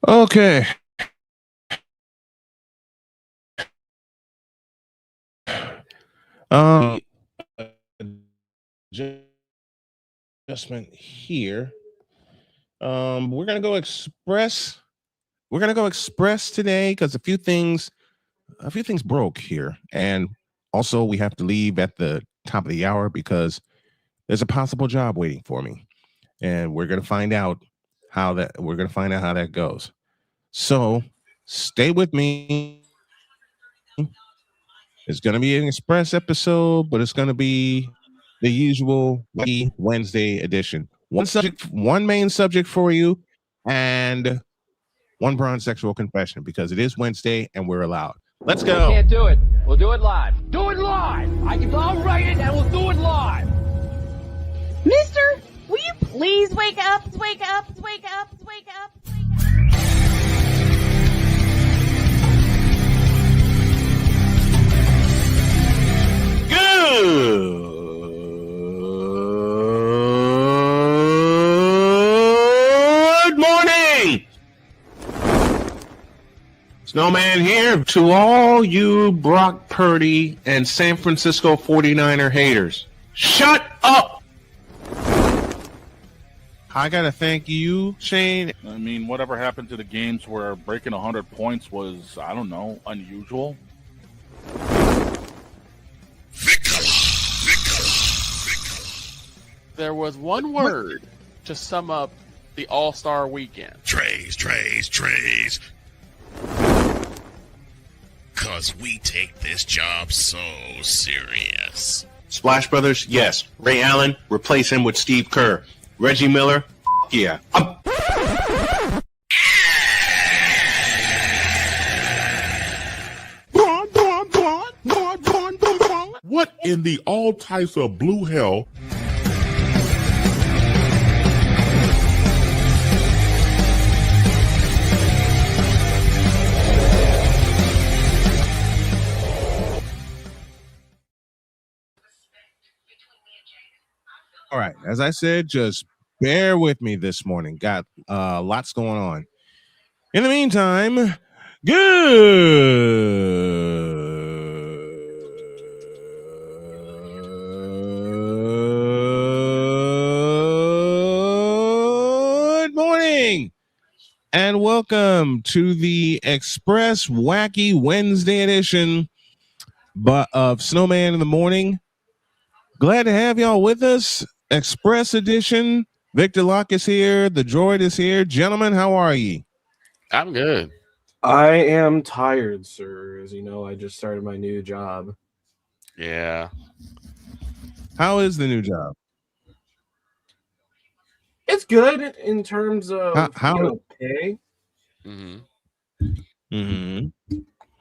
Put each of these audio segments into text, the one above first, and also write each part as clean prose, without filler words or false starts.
Okay. Adjustment here. We're gonna go express. We're gonna go express today because a few things broke here, and also we have to leave at the top of the hour because there's a possible job waiting for me, and we're gonna find out how that goes. So stay with me. It's going to be an express episode, but it's going to be the usual Wednesday edition. One main subject for you, and one bronze sexual confession because it is Wednesday and we're allowed. Let's go. Can't do it. We'll do it live. Do it live. I'll write it and we'll do it live. Mister, will you please wake up? Wake up. Wake up. Wake up. Good morning. Snowman here to all you Brock Purdy and San Francisco 49er haters. Shut up. I got to thank you, Shane. I mean, whatever happened to the games where breaking 100 points was, I don't know, unusual? There was one word to sum up the All-Star weekend. Trays. Cause we take this job so serious. Splash Brothers, yes. Ray Allen, replace him with Steve Kerr. Reggie Miller, yeah. What in the all types of blue hell? All right, as I said, just bear with me this morning. Got lots going on. In the meantime, good morning and welcome to the Express Wacky Wednesday edition of Snowman in the Morning. Glad to have y'all with us. Express edition. Victor Locke is here. The droid is here. Gentlemen, how are ye? I'm good. I am tired, sir. As you know, I just started my new job. Yeah. How is the new job? It's good in terms of how pay. Mm-hmm.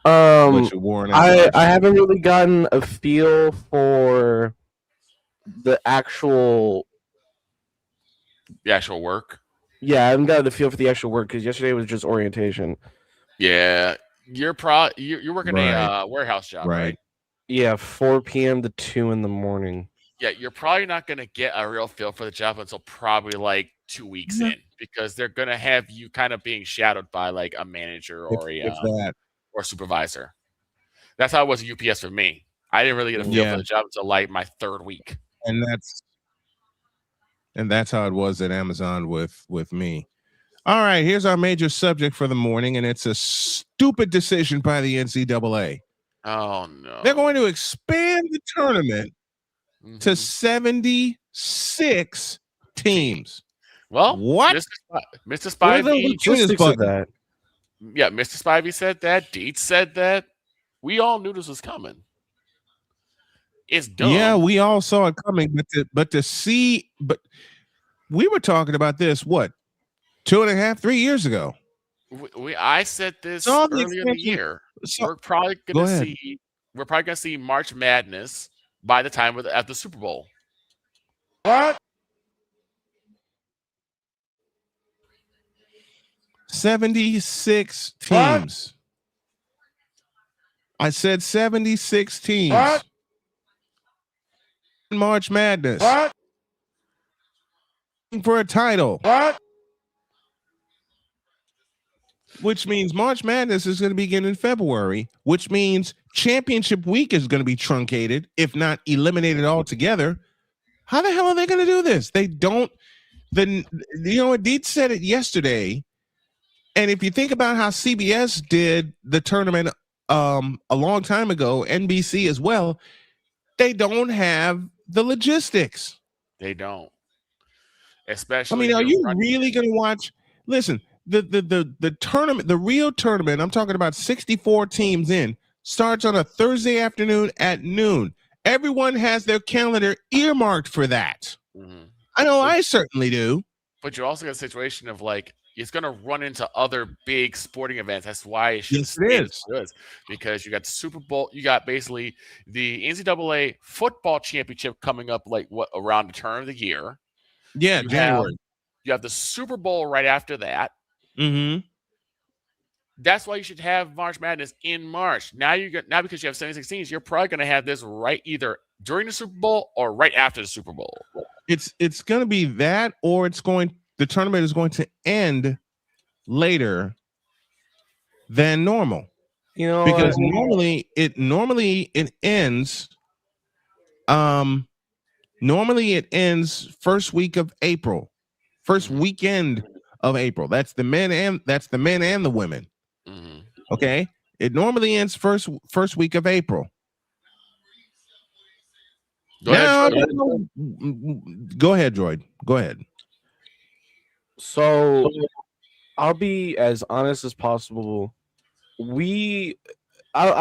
I haven't really gotten a feel for the actual work. Yeah, I haven't gotten a feel for the actual work because yesterday was just orientation. Yeah, you're working a warehouse job, right? Yeah, 4 p.m. to 2 in the morning. Yeah, you're probably not going to get a real feel for the job until probably like 2 weeks in because they're going to have you kind of being shadowed by like a manager or or supervisor. That's how it was at UPS for me. I didn't really get a feel for the job until like my third week. And that's how it was at Amazon with me. All right, here's our major subject for the morning, and it's a stupid decision by the NCAA. Oh, no. They're going to expand the tournament to 76 teams. Well, what? Mr. Spivey said that. Yeah, Mr. Spivey said that. Deets said that. We all knew this was coming. It's dumb. Yeah, we all saw it coming, but we were talking about this, 2.5-3 years ago. I said this earlier in the year. We're probably gonna see March Madness by the time at the Super Bowl. What? 76 teams. What? I said 76 teams. What? March Madness. What? for a title. What? Which means March Madness is going to begin in February, which means championship week is going to be truncated, if not eliminated altogether. How the hell are they going to do this? They don't. Deed said it yesterday. And if you think about how CBS did the tournament a long time ago, NBC as well, they don't have the logistics. They don't. Especially. I mean, are you really going to watch? Listen, the tournament, the real tournament, I'm talking about 64 teams in, starts on a Thursday afternoon at noon. Everyone has their calendar earmarked for that. Mm-hmm. I know I certainly do. But you also got a situation of like, it's going to run into other big sporting events. That's why it should is. Because you got the Super Bowl, you got basically the NCAA football championship coming up like around the turn of the year. Yeah, January. You have the Super Bowl right after that. Mm-hmm. That's why you should have March Madness in March. Now because you have 76 teams, you're probably going to have this right either during the Super Bowl or right after the Super Bowl. It's going to be that, or the tournament is going to end later than normal. Because normally it ends. Normally it ends first week of April, first weekend of April. That's the men and the women. Mm-hmm. Okay, it normally ends first week of April. Go ahead, Droid. Go ahead. So I'll be as honest as possible. I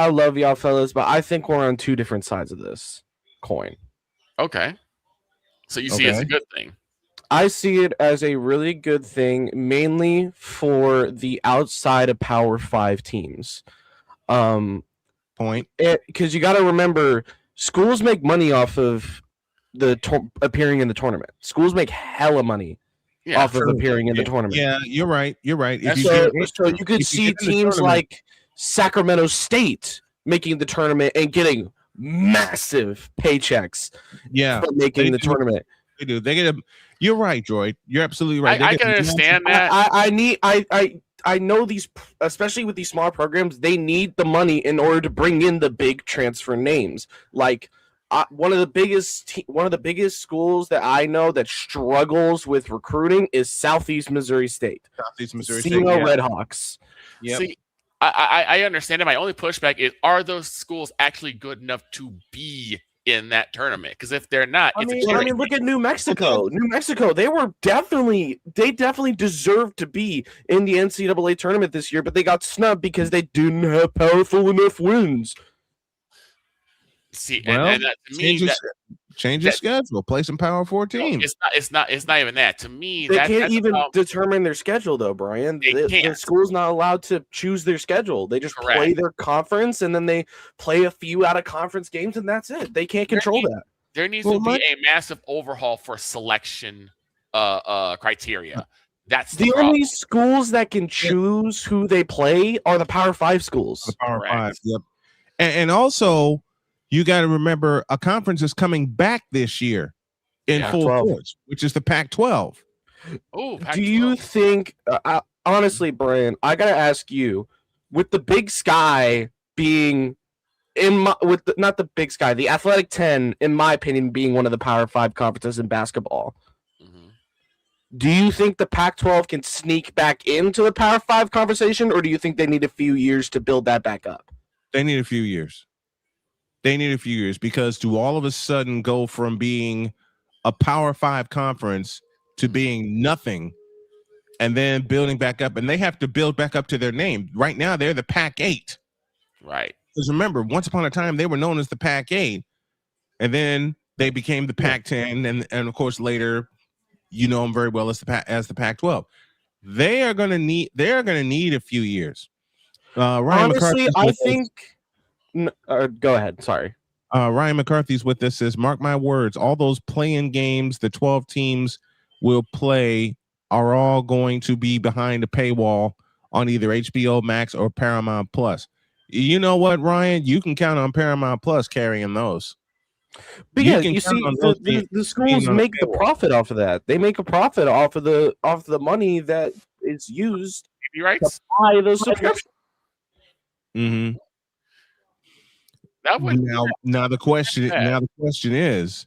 love y'all fellas, but I think we're on two different sides of this coin. Okay. So you see it as a good thing. I see it as a really good thing, mainly for the outside of Power 5 teams. Point. Because you got to remember, schools make money off of appearing in the tournament. Schools make hella money off of appearing in the tournament. Yeah, you're right. So you could see teams like Sacramento State making the tournament and getting massive paychecks for making the tournament. They do. They get You're right, Droid. You're absolutely right. I can understand that. I know these, especially with these small programs, they need the money in order to bring in the big transfer names. Like one of the biggest schools that I know that struggles with recruiting is Southeast Missouri State. Redhawks. Yep. See, I understand it. My only pushback is: are those schools actually good enough to be in that tournament? Because if they're not, I mean, look at New Mexico. New Mexico, they definitely deserved to be in the NCAA tournament this year, but they got snubbed because they didn't have powerful enough wins. See, well, and to me, change your schedule. Play some Power 4 teams. It's not even that. To me, they can't even determine their schedule, though, Brian. The school's not allowed to choose their schedule. They just play their conference, and then they play a few out of conference games, and that's it. They can't control that. There needs to be a massive overhaul for selection criteria. That's the only schools that can choose who they play are the Power 5 schools. The Power 5, yep. And also, you got to remember a conference is coming back this year in full force, which is the Pac-12. Oh, do you think? Honestly, Brian, I gotta ask you: with the Big Sky being not the Big Sky, the Athletic 10, in my opinion, being one of the Power 5 conferences in basketball, do you think the Pac-12 can sneak back into the Power 5 conversation, or do you think they need a few years to build that back up? They need a few years. Because to all of a sudden go from being a Power 5 conference to being nothing and then building back up, and they have to build back up to their name. Right now, they're the Pac-8. Right. Because remember, once upon a time, they were known as the Pac-8, and then they became the Pac-10, and of course, later, you know them very well as the Pac-12. They're gonna need a few years. Ryan Honestly, I think. Go ahead. Sorry. Ryan McCarthy's with us. Says, mark my words, all those play-in games the 12 teams will play are all going to be behind a paywall on either HBO Max or Paramount Plus. You know what, Ryan? You can count on Paramount Plus carrying those. Because can you count see, on those being the schools on a make the paywall. profit off of that. They make a profit off of the money that is used TV rights. to buy those subscriptions. Mm-hmm. That would Now the question is,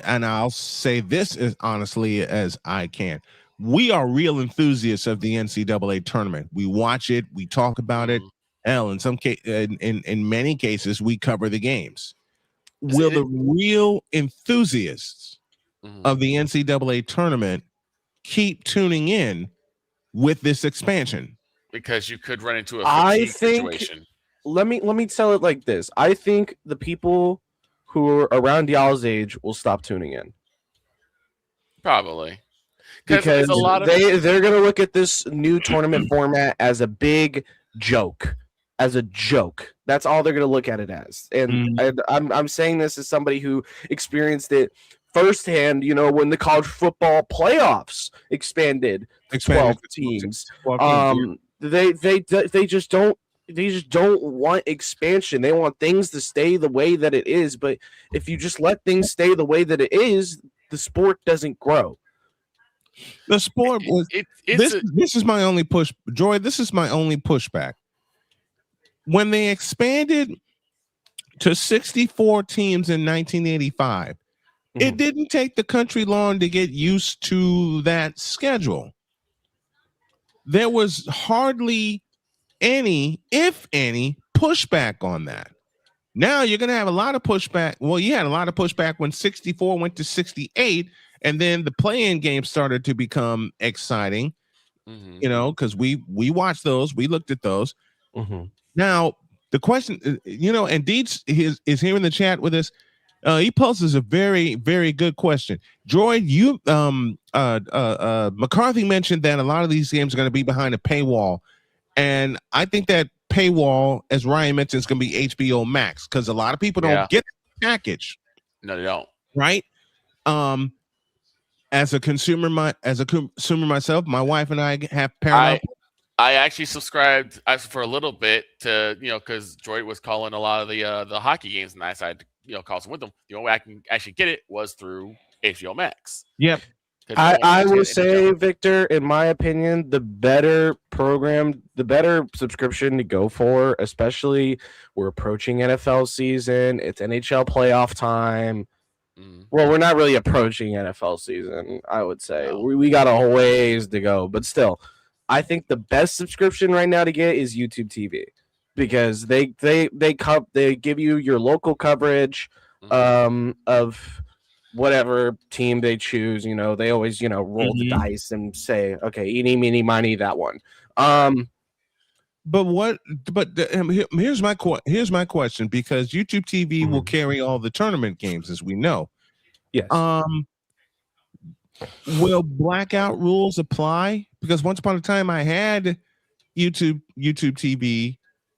and I'll say this as honestly as I can. We are real enthusiasts of the NCAA tournament. We watch it, we talk about it. Hell, in some case, in many cases, we cover the games. Will the real enthusiasts of the NCAA tournament keep tuning in with this expansion? Because you could run into a fatigue situation. Let me tell it like this. I think the people who are around y'all's age will stop tuning in. Probably. Because they're going to look at this new tournament format as a big joke. As a joke. That's all they're going to look at it as. And I'm saying this as somebody who experienced it firsthand, when the college football playoffs expanded 12 teams. They just don't want expansion. They want things to stay the way that it is. But if you just let things stay the way that it is, the sport doesn't grow. The sport was this is my only push, Joy. This is my only pushback. When they expanded to 64 teams in 1985, it didn't take the country long to get used to that schedule. There was hardly any, if any, pushback on that. Now you're going to have a lot of pushback. Well, you had a lot of pushback when 64 went to 68, and then the play-in game started to become exciting, because we watched those. We looked at those. Now, the question, and Deeds is here in the chat with us. He poses a very, very good question. Droid, McCarthy mentioned that a lot of these games are going to be behind a paywall. And I think that paywall, as Ryan mentioned, is going to be HBO Max because a lot of people don't get the package. No, they don't. Right? As a consumer myself, my wife and I have Paramount. I actually subscribed for a little bit to, because Droid was calling a lot of the hockey games, and I decided to, call some with them. The only way I can actually get it was through HBO Max. Yep. I will say, Victor, in my opinion, the better subscription to go for, especially we're approaching NFL season, it's NHL playoff time. Well, we're not really approaching NFL season, I would say. We got a ways to go, but still, I think the best subscription right now to get is YouTube TV because they give you your local coverage of whatever team they choose. They always roll the dice and say, okay, eeny meeny miny that one. Here's my question, because YouTube TV will carry all the tournament games, as we know. Yes. Will blackout rules apply? Because once upon a time I had YouTube TV,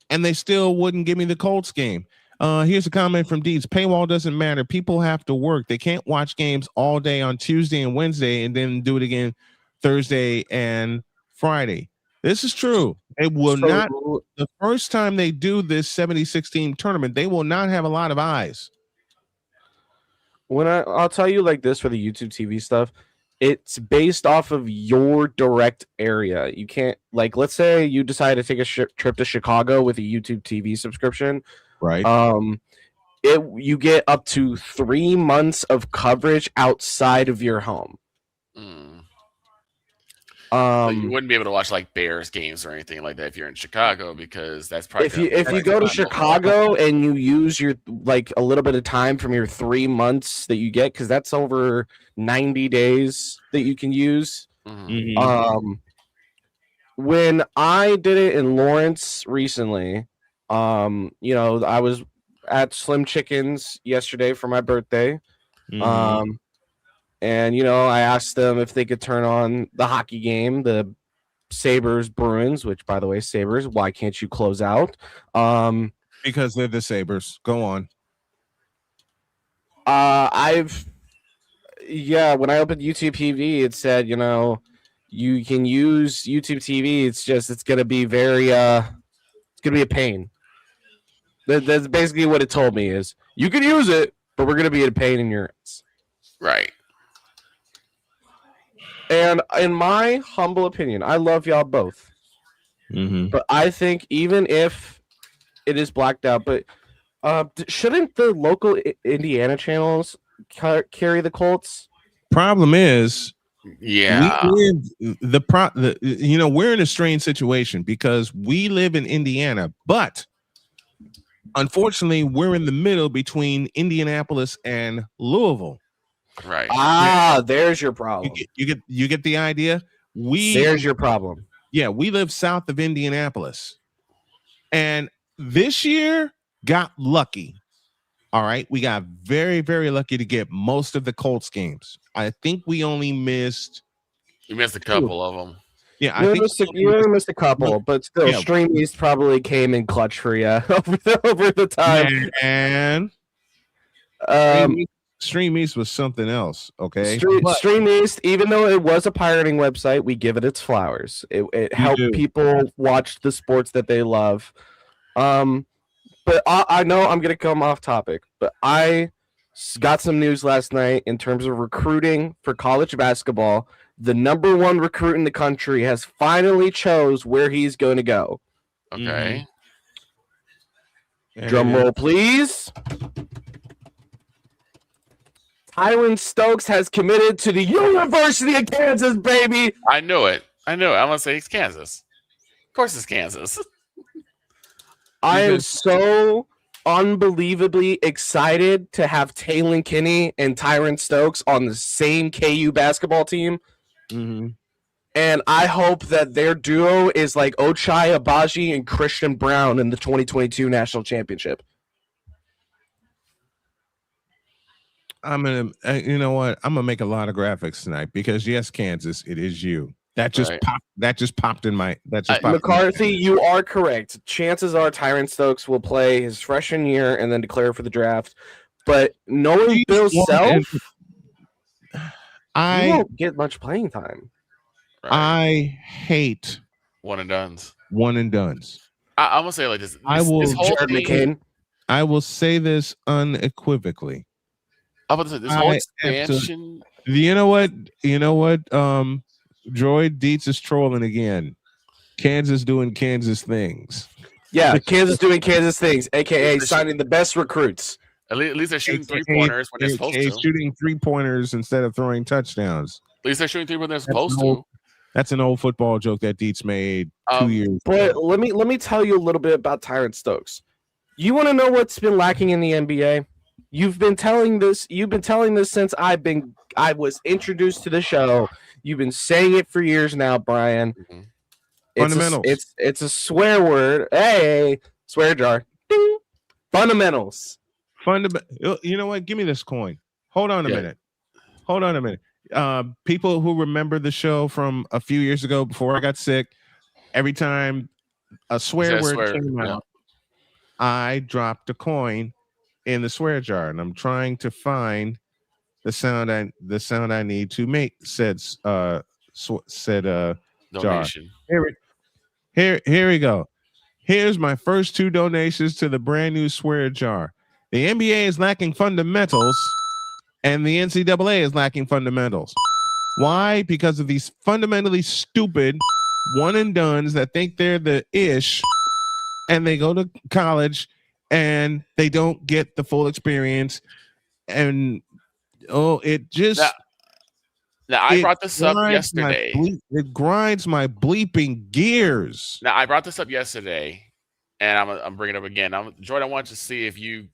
and they still wouldn't give me the Colts game. Here's a comment from Deeds. Paywall doesn't matter. People have to work. They can't watch games all day on Tuesday and Wednesday and then do it again Thursday and Friday. This is true. It will not. The first time they do this 76 team tournament, they will not have a lot of eyes. I'll tell you like this for the YouTube TV stuff, it's based off of your direct area. You can't, let's say you decide to take a trip to Chicago with a YouTube TV subscription. Right. You get up to 3 months of coverage outside of your home. So you wouldn't be able to watch Bears games or anything like that if you're in Chicago, because that's probably if you go to Chicago and you use your a little bit of time from your 3 months that you get, because that's over 90 days that you can use. When I did it in Lawrence recently, I was at Slim Chickens yesterday for my birthday. And, I asked them if they could turn on the hockey game, the Sabres Bruins, which, by the way, Sabres, why can't you close out? Because they're the Sabres. Go on. When I opened YouTube TV, it said, you can use YouTube TV. It's going to be it's going to be a pain. That's basically what it told me is you can use it, but we're going to be a pain in your ass. Right. And in my humble opinion, I love y'all both. Mm-hmm. But I think even if it is blacked out, but shouldn't the local Indiana channels carry the Colts? Problem is, Yeah. we're in a strange situation because we live in Indiana, but unfortunately, we're in the middle between Indianapolis and Louisville. Right. There's your problem. You get the idea. There's your problem. Yeah, we live south of Indianapolis, and this year got lucky. All right, we got very, very lucky to get most of the Colts games. I think we only missed. You missed a couple of them. Yeah, you only missed a couple, but still, Stream East probably came in clutch for you over the time. And Stream East was something else. Okay, Stream East, even though it was a pirating website, we give it its flowers. It helped people watch the sports that they love. But I know I'm going to come off topic, but I got some news last night in terms of recruiting for college basketball. The number one recruit in the country has finally chose where he's going to go. Okay. Drum roll, please. Tyron Stokes has committed to the University of Kansas, baby. I knew it. I'm going to say it's Kansas. Of course it's Kansas. I am so unbelievably excited to have Taylon Kinney and Tyron Stokes on the same KU basketball team. Mm-hmm. And I hope that their duo is like Ochai Agbaji and Christian Brown in the 2022 National Championship. I'm going to, you know what? I'm going to make a lot of graphics tonight because yes, Kansas, it is you. That just popped in my. McCarthy, you are correct. Chances are Tyron Stokes will play his freshman year and then declare for the draft. But knowing Bill Self, he won't get much playing time. Right. I hate one and dones. I'm gonna say it like this. I will. This whole Jared McCain. I will say this unequivocally. I'm about to say this whole expansion. You know what? Droid Dietz is trolling again. Kansas doing Kansas things. Yeah, Kansas doing Kansas things, aka signing the best recruits. At least they're shooting 3-pointers when they're supposed to. Shooting 3-pointers instead of throwing touchdowns. At least they're shooting 3 when they're supposed to. That's an old football joke that Dietz made 2 years ago. But let me tell you a little bit about Tyron Stokes. You want to know what's been lacking in the NBA? You've been telling this since I was introduced to the show. You've been saying it for years now, Brian. Mm-hmm. Fundamentals. It's a swear word. Hey, swear jar. Ding. Fundamentals. You know what? Give me this coin. Hold on a minute. People who remember the show from a few years ago before I got sick, every time a swear word came out, I dropped a coin in the swear jar, and I'm trying to find the sound I need to make said donation. Jar. Here we go. Here's my first 2 donations to the brand new swear jar. The NBA is lacking fundamentals, and the NCAA is lacking fundamentals. Why? Because of these fundamentally stupid one and dones that think they're the ish, and they go to college and they don't get the full experience. And it just. Now I brought this up yesterday. It grinds my bleeping gears. Now I brought this up yesterday, and I'm bringing it up again. Jordan, I want to see if you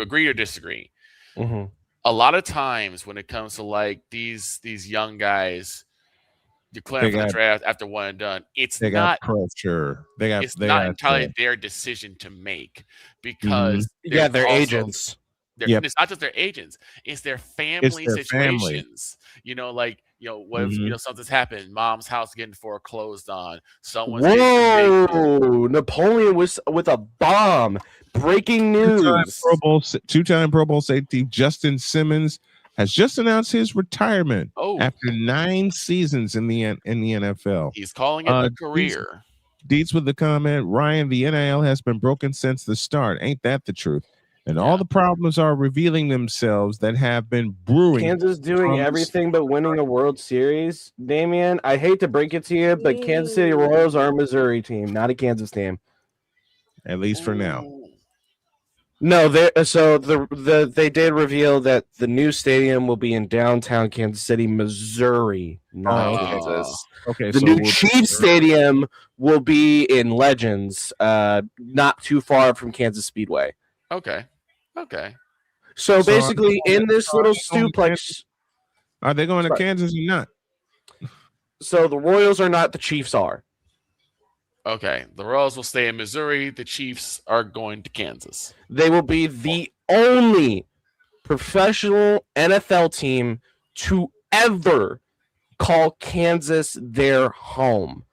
agree or disagree. Mm-hmm. A lot of times when it comes to like these young guys declaring for the draft after one and done, it's not pressure. It's not entirely their decision to make because they're agents. It's not just their agents; it's their family situations. Family. What something's happened, mom's house getting foreclosed on. Someone's Napoleon was with a bomb. Breaking news: two-time Pro Bowl safety Justin Simmons has just announced his retirement after 9 seasons in the NFL. He's calling it a career. Deets with the comment, Ryan, the NIL has been broken since the start. Ain't that the truth? And all the problems are revealing themselves that have been brewing. Kansas doing everything but winning a World Series. Damian, I hate to break it to you, but Kansas City Royals are a Missouri team, not a Kansas team. At least for now. No, they did reveal that the new stadium will be in downtown Kansas City, Missouri, not Kansas. Okay, the new Chiefs Stadium will be in Legends, not too far from Kansas Speedway. Okay. So basically, in this little stuplex, are they going to Kansas or not? So the Royals are not, the Chiefs are. Okay, the Royals will stay in Missouri. The Chiefs are going to Kansas. They will be the only professional NFL team to ever call Kansas their home.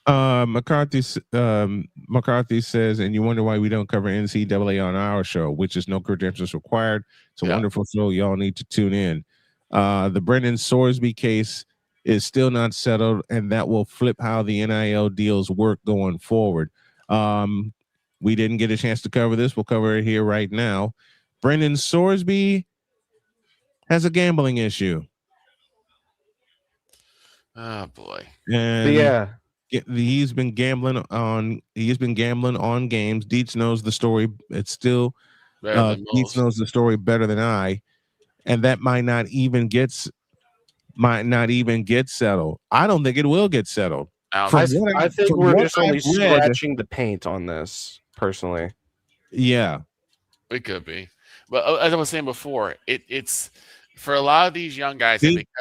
McCarthy says, and you wonder why we don't cover NCAA on our show, which is no credentials required. It's a wonderful show. Y'all need to tune in. The Brendan Sorsby case is still not settled, and that will flip how the NIL deals work going forward. We didn't get a chance to cover this. We'll cover it here right now. Brendan Sorsby has a gambling issue. Oh boy. And he's been gambling on games. Deets knows the story. It's still Deets knows the story better than I, and that might not even get settled. I don't think it will get settled. I think we're just only scratching the paint on this, personally. Yeah, it could be. But as I was saying before, it's for a lot of these young guys. Deets,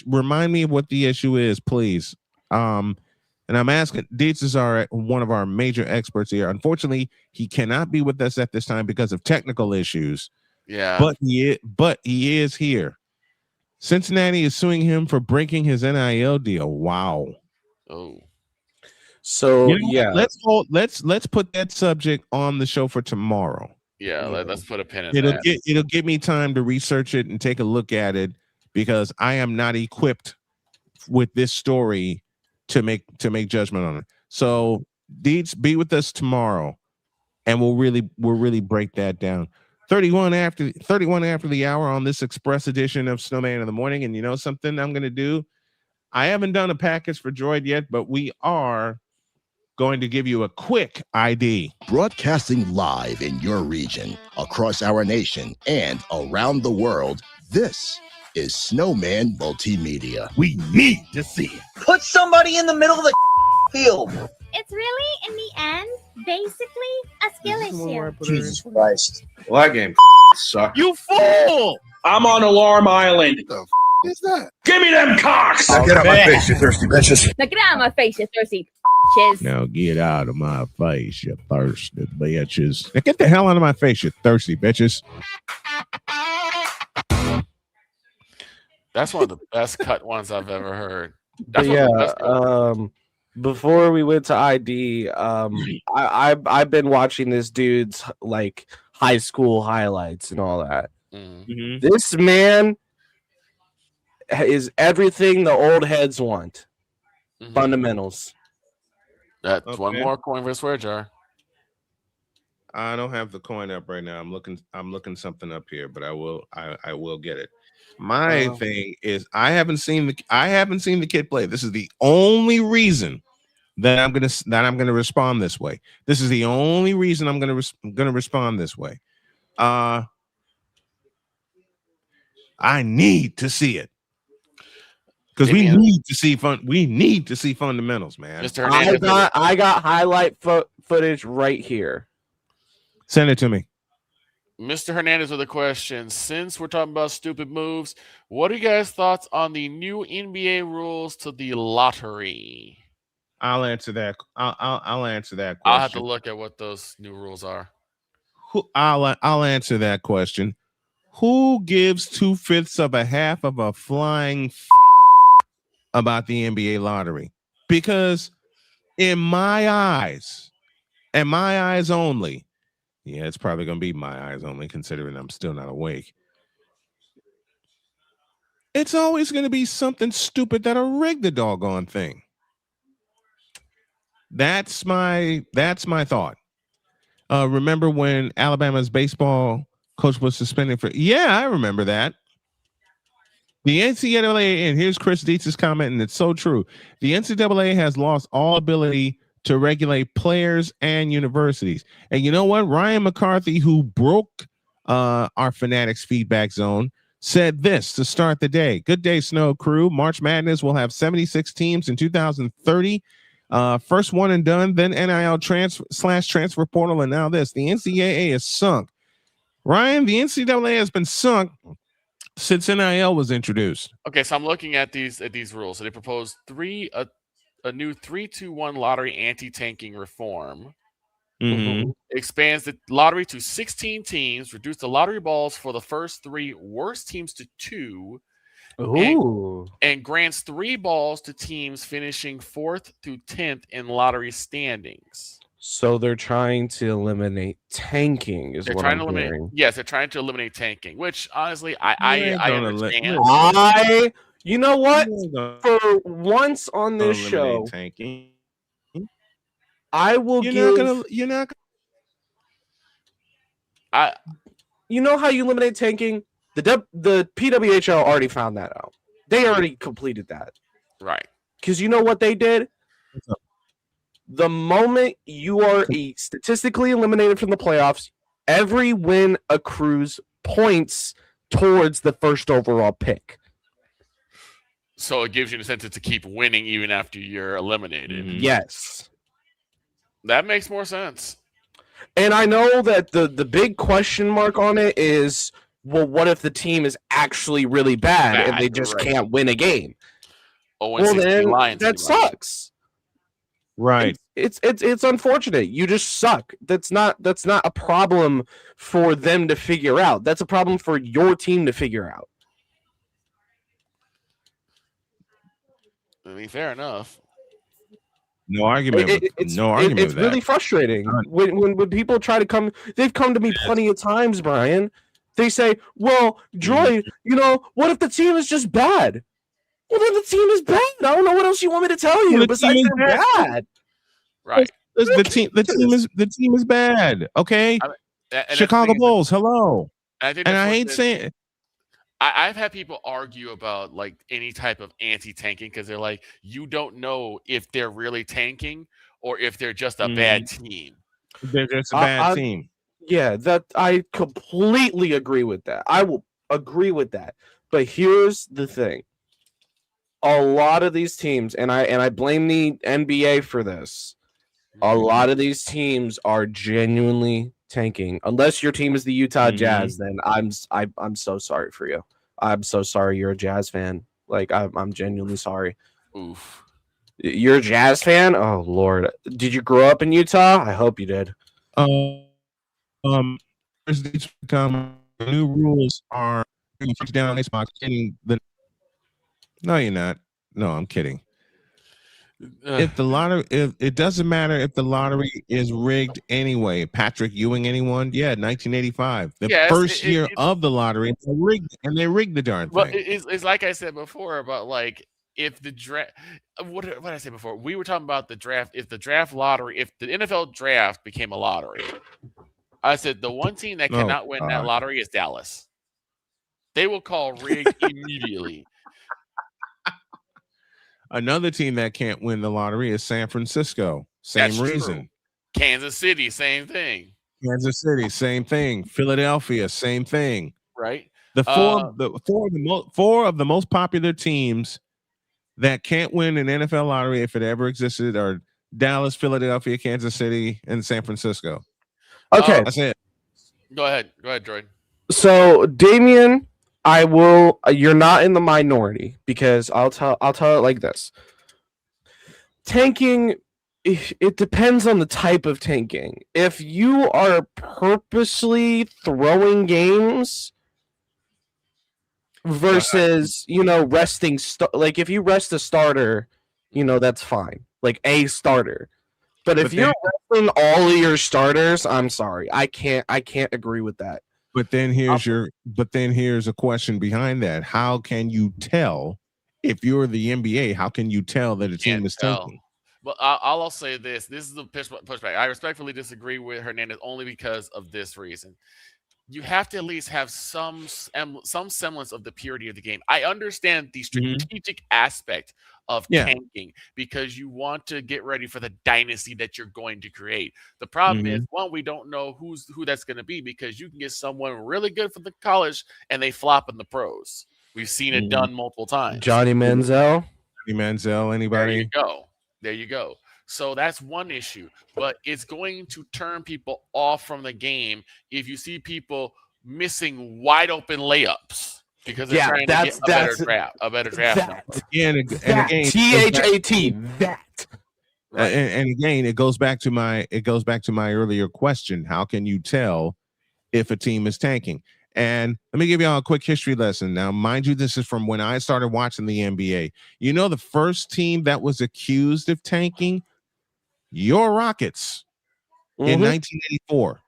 remind me of what the issue is, please. And I'm asking. Deets is one of our major experts here. Unfortunately, he cannot be with us at this time because of technical issues. Yeah, but he is here. Cincinnati is suing him for breaking his NIL deal. Wow. Oh. So let's put that subject on the show for tomorrow. Yeah, let's put a pin in that. It'll give me time to research it and take a look at it, because I am not equipped with this story to make judgment on it. So Deets, be with us tomorrow, and we'll really break that down. 31 after the hour on this express edition of Snowman in the Morning. And you know something I'm going to do? I haven't done a package for Droid yet, but we are going to give you a quick ID. Broadcasting live in your region, across our nation, and around the world, this is Snowman Multimedia. We need to see it. Put somebody in the middle of the field. It's really, in the end, basically a skill issue. Jesus Christ. Well, that game sucked. You fool! I'm on Alarm Island. What the is that? Give me them cocks! Now get out my face, you thirsty bitches. Now get out of my face, you thirsty bitches. Now get out of my face, you thirsty bitches. Now get the hell out of my face, you thirsty bitches. That's one of the best cut ones I've ever heard. Before we went to ID, I've been watching this dude's like high school highlights and all that. Mm-hmm. This man is everything the old heads want. Mm-hmm. Fundamentals. That's one more coin for a swear jar. I don't have the coin up right now. I'm looking something up here, but I will get it. My thing is I haven't seen the kid play. This is the only reason that I'm gonna respond this way. This is the only reason I'm gonna respond this way. I need to see it. Because we need to see fundamentals, man. I got highlight footage right here. Send it to me. Mr. Hernandez with a question. Since we're talking about stupid moves, what are you guys' thoughts on the new NBA rules to the lottery? I'll answer that. I'll answer that question. I'll have to look at what those new rules are. I'll answer that question. Who gives 2/5 of a half of a flying about the NBA lottery? Because in my eyes, and my eyes only, yeah, it's probably going to be my eyes only, considering I'm still not awake. It's always going to be something stupid that'll rig the doggone thing. That's my thought. Remember when Alabama's baseball coach was suspended for? Yeah, I remember that. The NCAA, and here's Chris Dietz's comment, and it's so true. The NCAA has lost all ability to regulate players and universities. And you know what? Ryan McCarthy, who broke our Fanatics feedback zone, said this to start the day. Good day, Snow Crew. March Madness will have 76 teams in 2030. First one and done, then NIL transfer portal, and now this. The NCAA is sunk. Ryan, the NCAA has been sunk since NIL was introduced. Okay, so I'm looking at these rules. So they proposed a new 3-2-1 lottery anti-tanking reform. Mm-hmm. Expands the lottery to 16 teams, reduce the lottery balls for the first 3 worst teams to 2, and grants 3 balls to teams finishing 4th through 10th in lottery standings. So they're trying to eliminate tanking, is what I'm hearing. Yes, they're trying to eliminate tanking, which honestly, I understand. You know what? For once on this show, tanking. I will You're give. not You know how you eliminate tanking? The PWHL already found that out. They already completed that. Right. Because you know what they did? The moment you are statistically eliminated from the playoffs, every win accrues points towards the first overall pick. So it gives you an incentive to keep winning even after you're eliminated. Mm-hmm. Yes. That makes more sense. And I know that the big question mark on it is, well, what if the team is actually really bad and they just can't win a game? Well, then that sucks. Right. It's unfortunate. You just suck. That's not a problem for them to figure out. That's a problem for your team to figure out. I mean, fair enough. No argument. It's really frustrating when people try to come. They've come to me plenty of times, Brian. They say, "Well, Droid, what if the team is just bad?" Well, then the team is bad. I don't know what else you want me to tell you besides they're bad. Right. The team is bad. Okay. Chicago Bulls. Hello. I hate saying it. I've had people argue about like any type of anti-tanking because they're like, you don't know if they're really tanking or if they're just a bad team. They're just a bad team. Yeah, that I completely agree with that. I will agree with that. But here's the thing. A lot of these teams, and I blame the NBA for this, a lot of these teams are genuinely tanking. Unless your team is the Utah Jazz, then I'm so sorry for you. I'm so sorry you're a Jazz fan. Like I'm genuinely sorry. Oof. You're a Jazz fan? Oh Lord. Did you grow up in Utah? I hope you did. New rules are down Xbox getting the. No, you're not. No, I'm kidding. If the lottery, if it doesn't matter if the lottery is rigged anyway. Patrick Ewing, anyone? Yeah, 1985, the first year of the lottery, they rigged the darn thing. Well, it's like I said before about like if the draft. What did I say before? We were talking about the draft. If the draft lottery, if the NFL draft became a lottery, I said the one team that cannot win that lottery is Dallas. They will call rigged immediately. Another team that can't win the lottery is San Francisco. Same reason. True. Kansas City, same thing. Kansas City, same thing. Philadelphia, same thing. Right. The four of the most popular teams that can't win an NFL lottery, if it ever existed, are Dallas, Philadelphia, Kansas City, and San Francisco. Okay, that's it. Go ahead, Droid. So, Damian, you're not in the minority because I'll tell it like this. Tanking, it depends on the type of tanking. If you are purposely throwing games versus, resting, like if you rest a starter, that's fine. Like a starter. But if you're resting all of your starters, I'm sorry. I can't agree with that. But then here's a question behind that. How can you tell if you're the NBA? How can you tell that a team is tanking? But I'll say this. This is the pushback. I respectfully disagree with Hernandez only because of this reason. You have to at least have some semblance of the purity of the game. I understand the strategic aspect of tanking because you want to get ready for the dynasty that you're going to create. The problem is, one, we don't know who that's going to be because you can get someone really good for the college and they flop in the pros. We've seen it done multiple times. Johnny Manziel, anybody? There you go. So that's one issue, but it's going to turn people off from the game if you see people missing wide open layups because they're trying to get a better draft number. And again, THAT. And again, it goes back to my earlier question. How can you tell if a team is tanking? And let me give y'all a quick history lesson. Now, mind you, this is from when I started watching the NBA. You know, the first team that was accused of tanking, your Rockets, in 1984,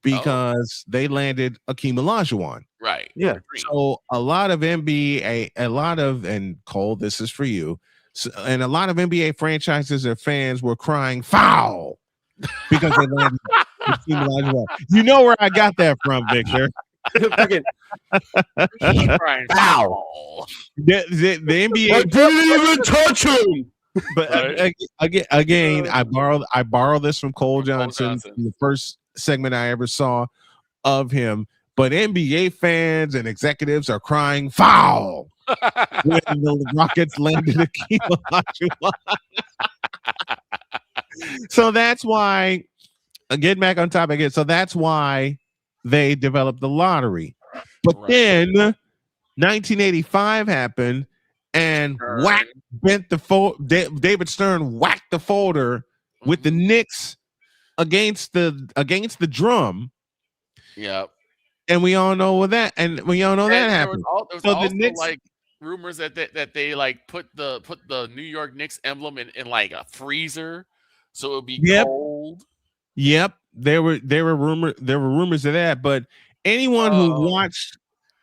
because they landed Akeem Olajuwon. Right. Yeah. So a lot of NBA, and Cole, this is for you. So, and a lot of NBA franchises or fans were crying foul because they landed Akeem Olajuwon. You know where I got that from, Victor? Foul. The NBA I didn't even touch him. But again, I borrowed this from Cole Johnson in the first segment I ever saw of him. But NBA fans and executives are crying foul when the Rockets landed Akeem Olajuwon. So that's why, getting back on topic again, so that's why they developed the lottery. But then 1985 happened. And bent the David Stern whacked the folder with the Knicks against the drum. Yep. And we all know that. And we all know that happened. There was also the Knicks, like rumors that they like put the New York Knicks emblem in like a freezer, so it would be cold. Yep. There were rumors of that. But anyone who watched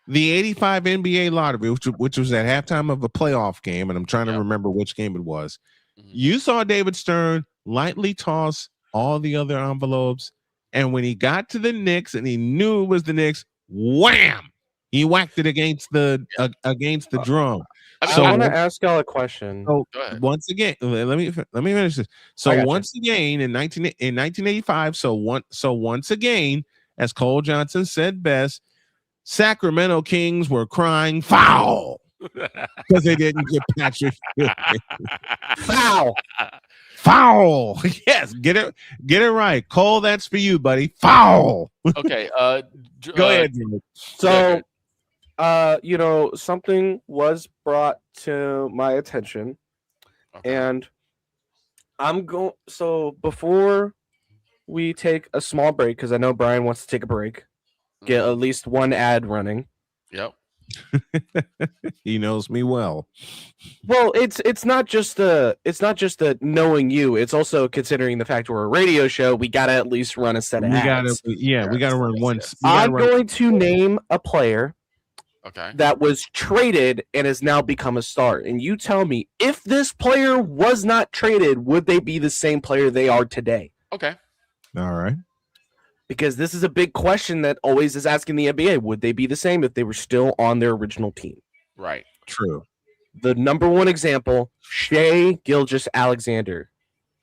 the 85 NBA lottery, which was at halftime of a playoff game, and I'm trying to remember which game it was, you saw David Stern lightly toss all the other envelopes, and when he got to the Knicks and he knew it was the Knicks, wham! He whacked it against the drum. I want to ask y'all a question. So once again, let me finish this. So once again, in 1985, so once again, as Cole Johnson said best, Sacramento Kings were crying foul because they didn't get Patrick foul. Yes, get it right, Cole. That's for you, buddy. Foul. Okay. Go ahead. So, something was brought to my attention, and I'm going. So before we take a small break, because I know Brian wants to take a break. Get at least one ad running. Yep. He knows me well. Well, it's not just the knowing you. It's also considering the fact we're a radio show. We gotta at least run a set of ads. We gotta run one. I'm going to name a player. That was traded and has now become a star. And you tell me, if this player was not traded, would they be the same player they are today? Okay. All right. Because this is a big question that always is asking the NBA. Would they be the same if they were still on their original team? Right. True. The number one example, Shai Gilgeous-Alexander.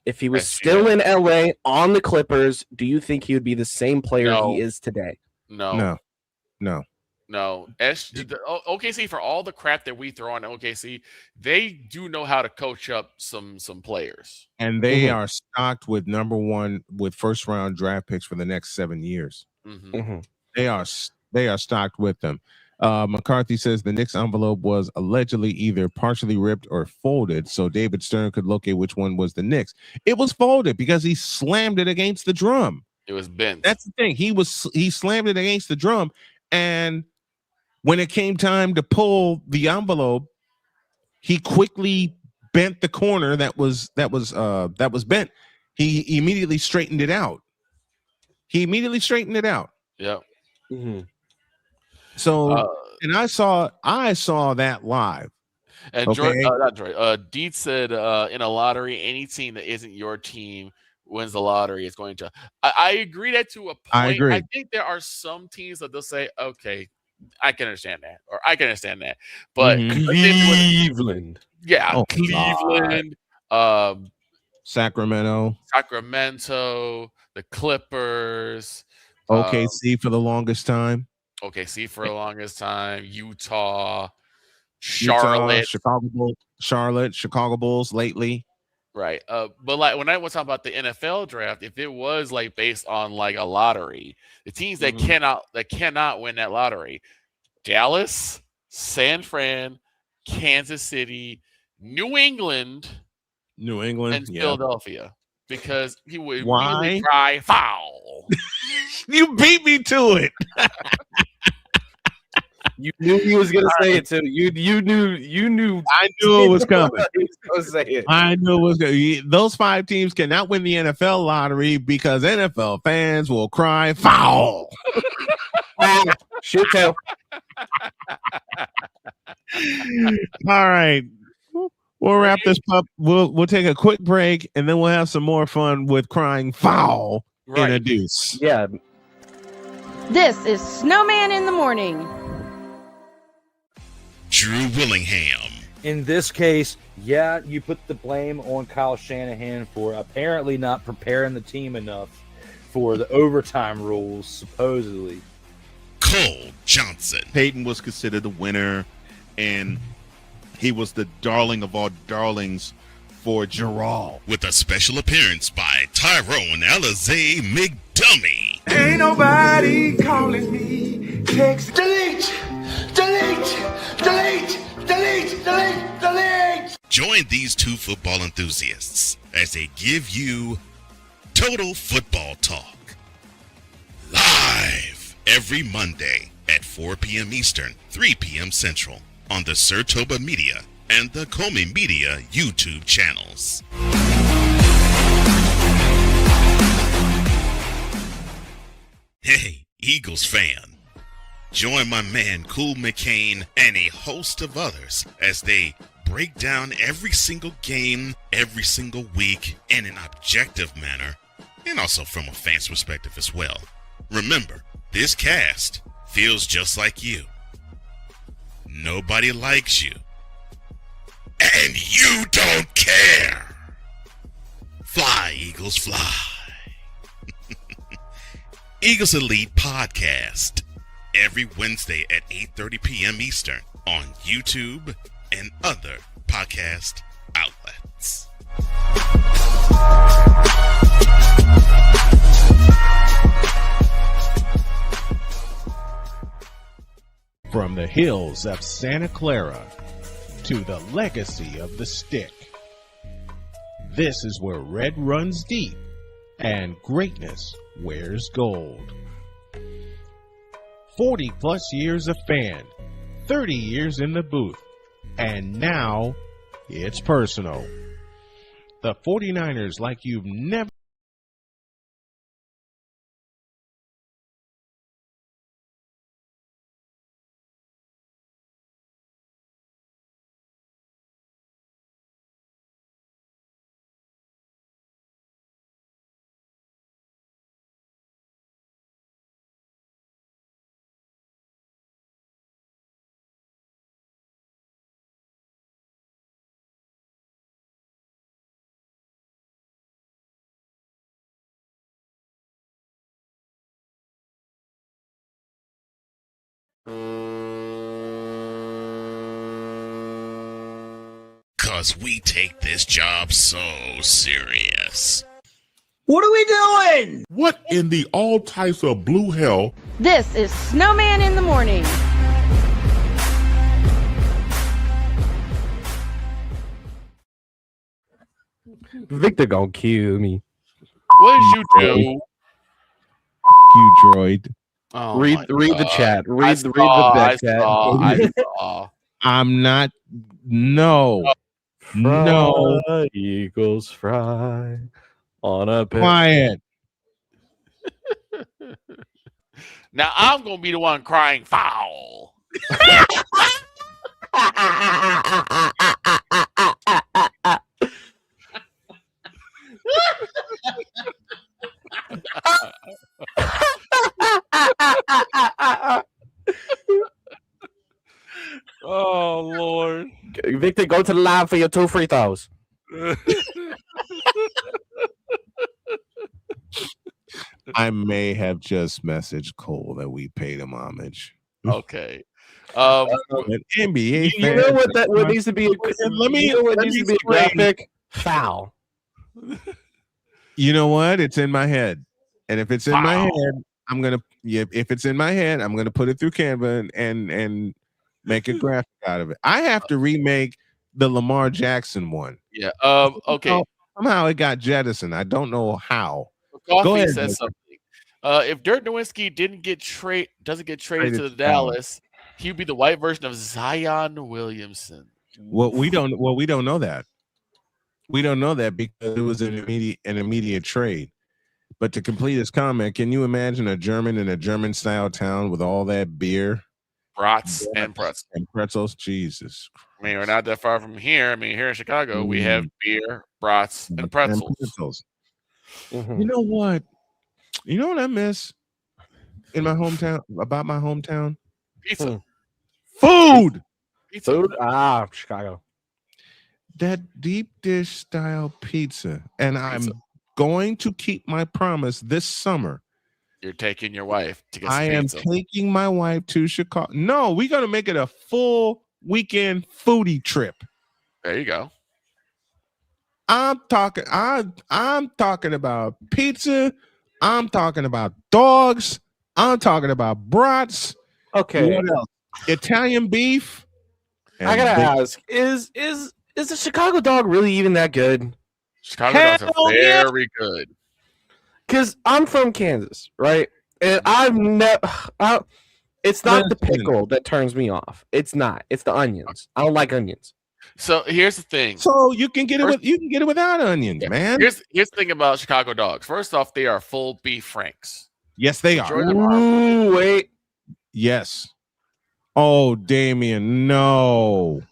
If he was still in LA on the Clippers, do you think he would be the same player he is today? No. OKC, for all the crap that we throw on OKC, they do know how to coach up some players. And they are stocked with with first round draft picks for the next 7 years. They are stocked with them. McCarthy says the Knicks envelope was allegedly either partially ripped or folded, so David Stern could locate which one was the Knicks. It was folded because he slammed it against the drum. It was bent. That's the thing. He slammed it against the drum, and when it came time to pull the envelope, he quickly bent the corner that was bent. He immediately straightened it out. Yeah. So, and I saw that live. And Okay. not Joy. Deed said in a lottery, any team that isn't your team wins the lottery is going to. I agree that to a point. I agree. I think there are some teams that they'll say, okay, I can understand that, or I can understand that. But Cleveland. Yeah, Oh, Cleveland, Sacramento, the Clippers, OKC for the longest time. OKC for the longest time, Utah, Charlotte, Chicago Bulls lately. right? But like when I was talking about the NFL draft, if it was like based on like a lottery, the teams that cannot win that lottery, Dallas, San Fran, Kansas City, New England, and Philadelphia, because he would really cry foul. You beat me to it. You knew he was gonna say it too. You knew. I knew it was coming. He was gonna say it. I knew it was going. Those 5 teams cannot win the NFL lottery because NFL fans will cry foul. Shoot tail. All right. We'll wrap this up. We'll take a quick break and then we'll have some more fun with crying foul in a deuce. Yeah. This is Snowman in the Morning. Drew Willingham. In this case, yeah, you put the blame on Kyle Shanahan for apparently not preparing the team enough for the overtime rules, supposedly. Cole Johnson. Peyton was considered the winner, and he was the darling of all darlings for Gerald. With a special appearance by Tyrone Alizé McDummy. Ain't nobody calling me. Text delete. Join these 2 football enthusiasts as they give you Total Football Talk. Live every Monday at 4 p.m. Eastern, 3 p.m. Central on the Sertoba Media and the Comey Media YouTube channels. Hey, Eagles fan. Join my man Cool McCain and a host of others as they break down every single game, every single week in an objective manner, and also from a fan's perspective as well. Remember, this cast feels just like you. Nobody likes you. And you don't care. Fly, Eagles, fly. Eagles Elite Podcast. Every Wednesday at 8:30 p.m. Eastern on YouTube and other podcast outlets. From the hills of Santa Clara to the legacy of the stick, this is where red runs deep and greatness wears gold. 40 plus years of fan, 30 years in the booth, and now it's personal. The 49ers like you've never. Cause we take this job so serious. What are we doing? What in the all types of blue hell? This is Snowman in the Morning. Victor gonna kill me. What did you do? You droid. Oh read the chat. Read the back chat. I saw. I'm not. No. No. Eagles fry on a bed. Quiet. Now I'm gonna be the one crying foul. Oh Lord. Victor, go to the line for your 2 free throws. I may have just messaged Cole that we paid him homage. Okay. An NBA You know what needs to be a graphic? Foul. You know what? It's in my head. And if it's in my head, if it's in my head, I'm gonna put it through Canva and make a graphic out of it. I have to remake the Lamar Jackson one. Yeah. Okay. Somehow it got jettisoned. I don't know how. Coffee says something. If Dirk Nowitzki doesn't get traded to the Dallas, he'd be the white version of Zion Williamson. Well, we don't know that. We don't know that because it was an immediate trade. But to complete his comment, can you imagine a German in a German-style town with all that beer? Brats and pretzels. And pretzels? Jesus. I mean, we're not that far from here. I mean, here in Chicago, we have beer, brats, and pretzels. You know what? You know what I miss in my hometown, about my hometown? Pizza. Food! Pizza. Food? Chicago. That deep dish style pizza. And I'm going to keep my promise this summer. You're taking your wife to get some I am pizza. taking my wife to Chicago. No, we're going to make it a full weekend foodie trip. There you go. I'm talking about pizza. I'm talking about dogs. I'm talking about brats. Okay. What else? Italian beef. I gotta ask: Is the Chicago dog really even that good? Chicago dogs are very good. Because I'm from Kansas, right? And I've never. It's not the pickle that turns me off. It's not. It's the onions. I don't like onions. So here's the thing. So you can get it without onions, man. Here's the thing about Chicago dogs. First off, they are full beef franks. Yes, they are. Ooh, wait. Yes. Oh, Damien, no.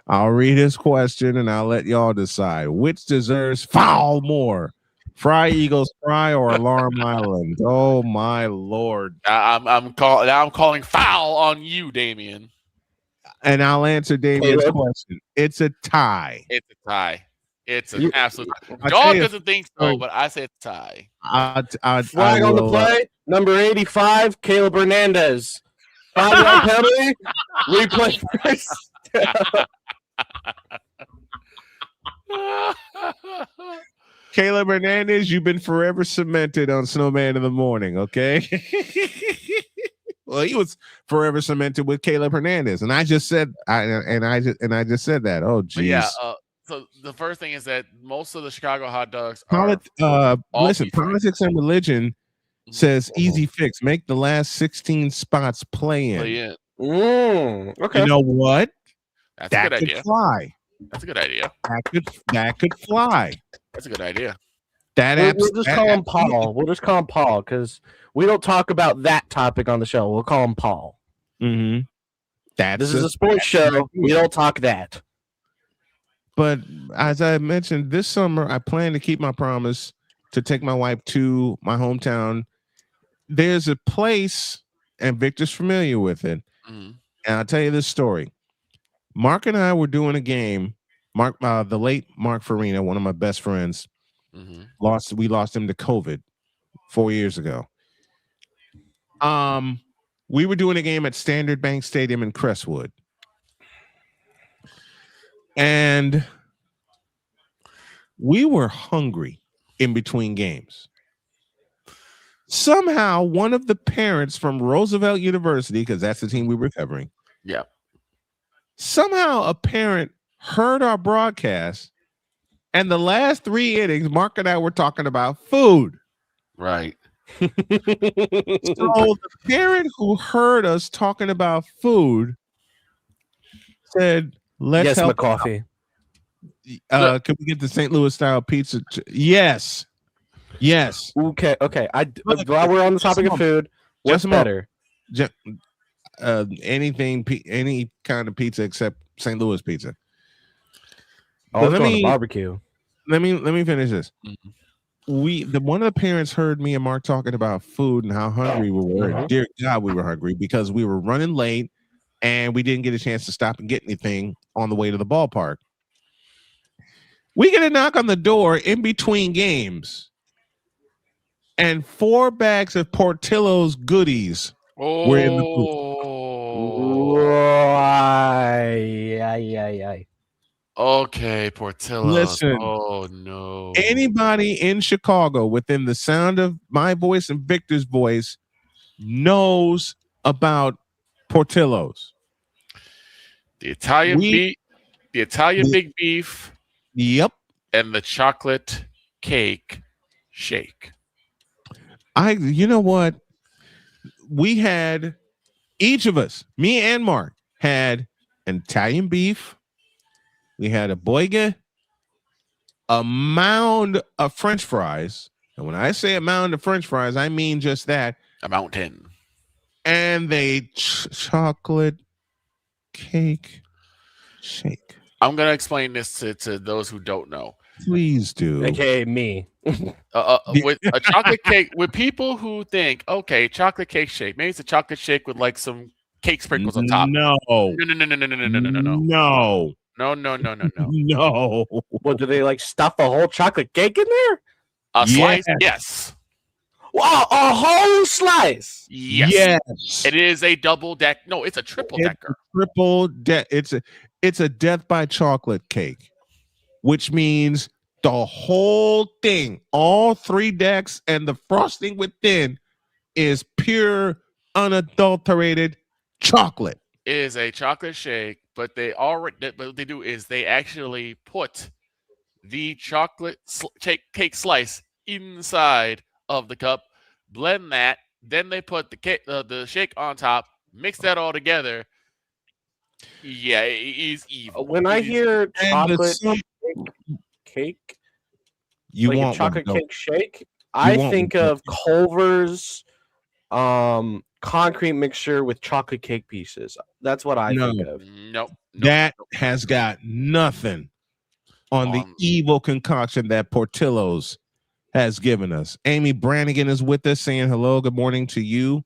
I'll read his question and I'll let y'all decide which deserves foul more. Fry Eagles Fry or Alarm Island? Oh my Lord! I'm calling foul on you, Damien. And I'll answer Damien's question. It's a tie. It's a tie. It's an absolute tie. Dog doesn't think so, but I said tie. Flag on the play. Number 85, Caleb Hernandez. 5-yard penalty. Replay first. Caleb Hernandez, you've been forever cemented on Snowman in the Morning, okay? Well, he was forever cemented with Caleb Hernandez, and I just said, I just said that. Oh, geez. Yeah. So the first thing is that most of the Chicago hot dogs listen, Politics and Religion says easy fix. Make the last 16 spots play in. Okay. You know what? That's a good idea. Fly. That's a good idea. That could fly. That's a good idea. We'll just call him Paul. We'll just call him Paul because we don't talk about that topic on the show. We'll call him Paul. Mm-hmm. This is a sports show. We don't talk that. But as I mentioned, this summer I plan to keep my promise to take my wife to my hometown. There's a place, and Victor's familiar with it. Mm-hmm. And I'll tell you this story. Mark and I were doing a game. Mark, the late Mark Farina, one of my best friends, we lost him to COVID 4 years ago. We were doing a game at Standard Bank Stadium in Crestwood. And we were hungry in between games. Somehow, one of the parents from Roosevelt University, because that's the team we were covering. Yeah. Somehow a parent heard our broadcast, and the last 3 innings, Mark and I were talking about food. Right. So the parent who heard us talking about food said, "Let's help McCoffee. Can we get the St. Louis style pizza?" Yes. Okay. While we're on the topic of food, what's better? Any kind of pizza except St. Louis pizza. Oh, let me barbecue. Let me finish this. one of the parents heard me and Mark talking about food and how hungry we were. Dear God, we were hungry because we were running late and we didn't get a chance to stop and get anything on the way to the ballpark. We get a knock on the door in between games, and 4 bags of Portillo's goodies were in the booth. Okay, Portillo's. Listen, oh no. Anybody in Chicago within the sound of my voice and Victor's voice knows about Portillo's. The Italian big beef. Yep. And the chocolate cake shake. You know what? We had, each of us, me and Mark, had an Italian beef. We had a boiga, a mound of French fries. And when I say a mound of French fries, I mean just that. A mountain. And the chocolate cake shake. I'm going to explain this to those who don't know. Please do. AKA me. With a chocolate cake, with people who think, okay, chocolate cake shake. Maybe it's a chocolate shake with like some cake sprinkles on top. No. No. What, do they like stuff a whole chocolate cake in there? A slice? Yes. Wow, a whole slice. Yes. It is a double deck. No, it's a triple decker. It's a death by chocolate cake, which means the whole thing, all 3 decks and the frosting within is pure, unadulterated chocolate. It is a chocolate shake, but what they do is they actually put the chocolate cake slice inside of the cup, blend that, then they put the shake on top, mix that all together. Yeah, it is evil. When I hear chocolate cake, you like want a chocolate one, cake shake, I think of Culver's concrete mixture with chocolate cake pieces. That's what I think of. Nope. That has got nothing on the evil concoction that Portillo's has given us. Amy Brannigan is with us saying hello, good morning to you.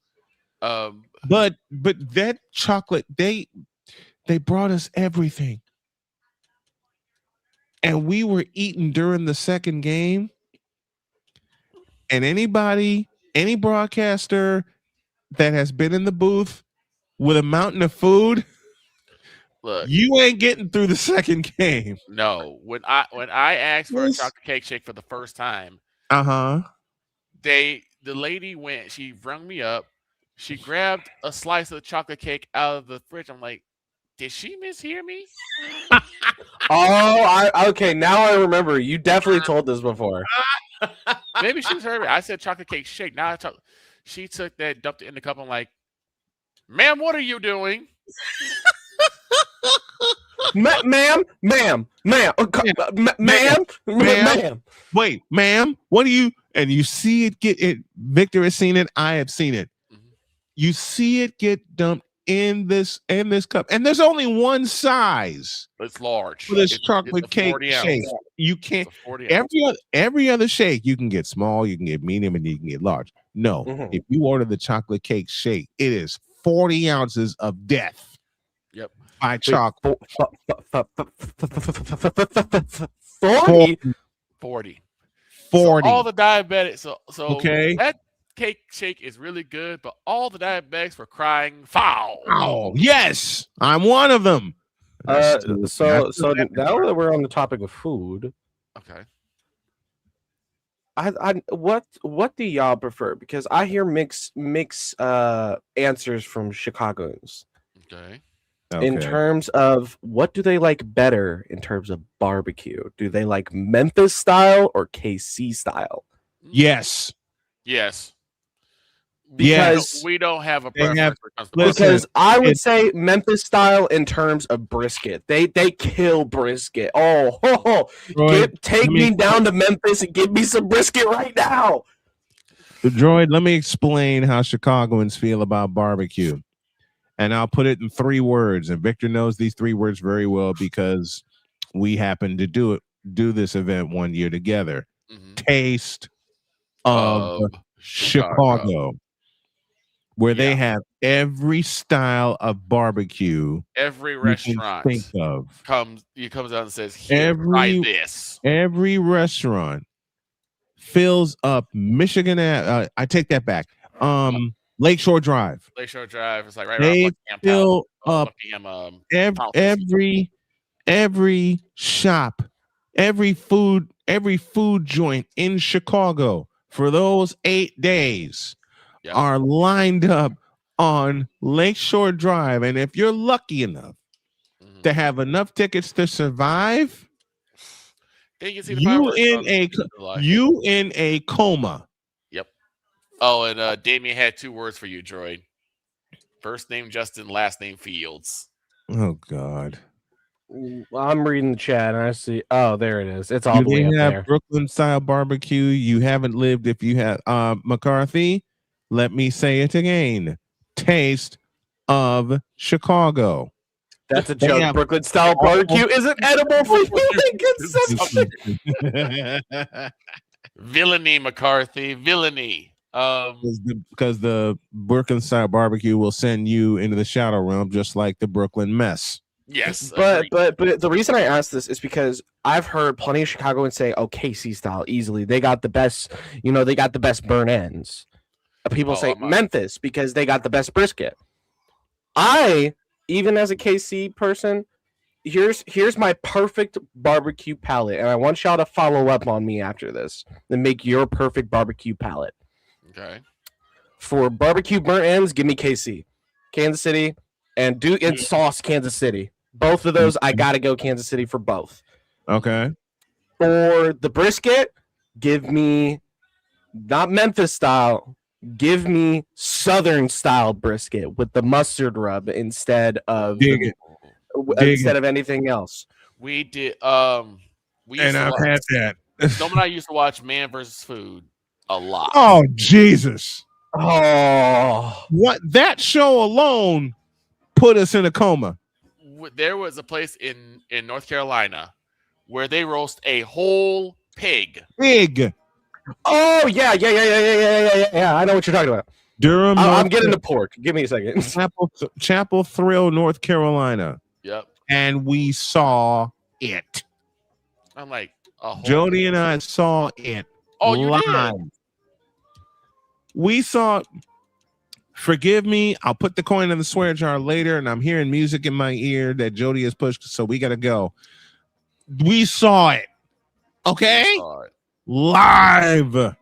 But that chocolate, they brought us everything. And we were eating during the second game. And any broadcaster that has been in the booth with a mountain of food, look, you ain't getting through the second game. No. When I asked for a chocolate cake shake for the first time, the lady went, she rung me up, she grabbed a slice of the chocolate cake out of the fridge. I'm like, did she mishear me? Okay. Now I remember. You definitely told this before. Maybe she heard me. I said chocolate cake shake. Now she took that, dumped it in the cup. I'm like, ma'am, what are you doing? Ma'am. Wait, ma'am, what are you? And you see it get it. Victor has seen it. I have seen it. You see it get dumped in this cup, and there's only one size. It's large for this chocolate cake shake. You can't. Every other shake you can get small, you can get medium, and you can get large. No, if you order the chocolate cake shake, it is 40 ounces of death. Yep. By chocolate. 40. So 40. all the diabetics. So okay. That cake shake is really good, but all the diabetics were crying foul. Oh yes, I'm one of them. So now that we're on the topic of food, okay. What do y'all prefer? Because I hear mix answers from Chicagoans. Okay. In terms of what do they like better in terms of barbecue? Do they like Memphis style or KC style? Yes. Because we don't have a preference. Because I would say Memphis style in terms of brisket. They kill brisket. Take me down to Memphis and give me some brisket right now. Droid, let me explain how Chicagoans feel about barbecue. And I'll put it in 3 words. And Victor knows these 3 words very well because we happened to do this event one year together. taste of Chicago, where they have every style of barbecue. Every you can restaurant think of comes out and says, "Here, try this." Every restaurant fills up Michigan. I take that back. Lakeshore Drive. Lakeshore Drive is like right They around Buckingham fill Palace, up Buckingham, every shop, every food joint in Chicago for those 8 days are lined up on Lakeshore Drive. And if you're lucky enough to have enough tickets to survive, you in a coma. Yep. Oh, and Damien had 2 words for you, Droid. First name Justin, last name Fields. Oh God. I'm reading the chat and I see. Oh, there it is. It's all the way up there. Brooklyn style barbecue. You haven't lived if you have. McCarthy, let me say it again. Taste of Chicago. That's a joke. Brooklyn style barbecue isn't edible for human consumption. Villainy, McCarthy. Villainy. Because the Brooklyn style barbecue will send you into the shadow realm, just like the Brooklyn mess. Yes, but the reason I asked this is because I've heard plenty of Chicagoans say, "Oh, KC style easily. They got the best. They got the best burn ends." People say Memphis because they got the best brisket. Even as a KC person, here's my perfect barbecue palette, and I want y'all to follow up on me after this and make your perfect barbecue palette. Okay. For barbecue burnt ends, give me KC, Kansas City, and sauce Kansas City. Both of those, I gotta go Kansas City for both. Okay. For the brisket, give me not Memphis style. Give me Southern style brisket with the mustard rub instead of anything else. We did. I've had that. Snowman and I used to watch Man vs. Food a lot. Oh Jesus! Oh, what that show alone put us in a coma. There was a place in North Carolina where they roast a whole pig. Oh yeah. I know what you're talking about. Durham. I'm getting the pork. Give me a second. Chapel Thrill, North Carolina. Yep. And we saw it. I'm like, Jody and I saw it. Oh, you live. did? We saw. Forgive me. I'll put the coin in the swear jar later, and I'm hearing music in my ear that Jody has pushed, so we gotta go. We saw it. Okay. We saw it. Live.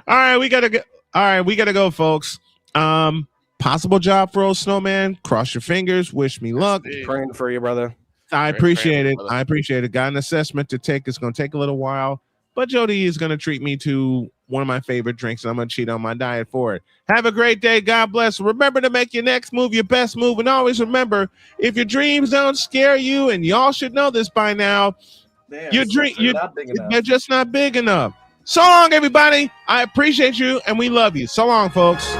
All right, we gotta go, folks. Possible job for old Snowman. Cross your fingers. Wish me luck. Praying for you, brother. I appreciate it. Got an assessment to take. It's going to take a little while, but Jody is going to treat me to one of my favorite drinks, and I'm going to cheat on my diet for it. Have a great day. God bless. Remember to make your next move your best move, and always remember, if your dreams don't scare you, and y'all should know this by now, they're just not big enough. So long, everybody. I appreciate you, and we love you. So long, folks.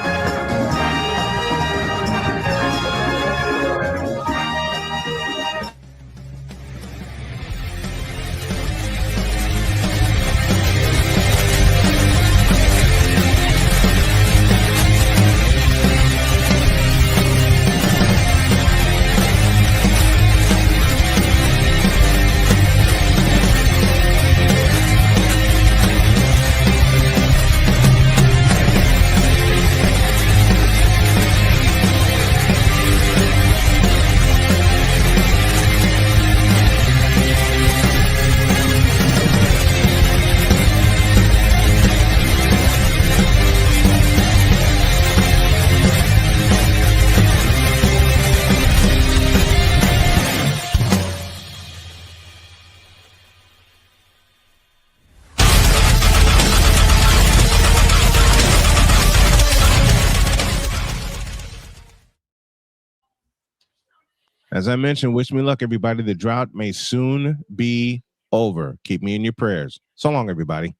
As I mentioned, wish me luck, everybody. The drought may soon be over. Keep me in your prayers. So long, everybody.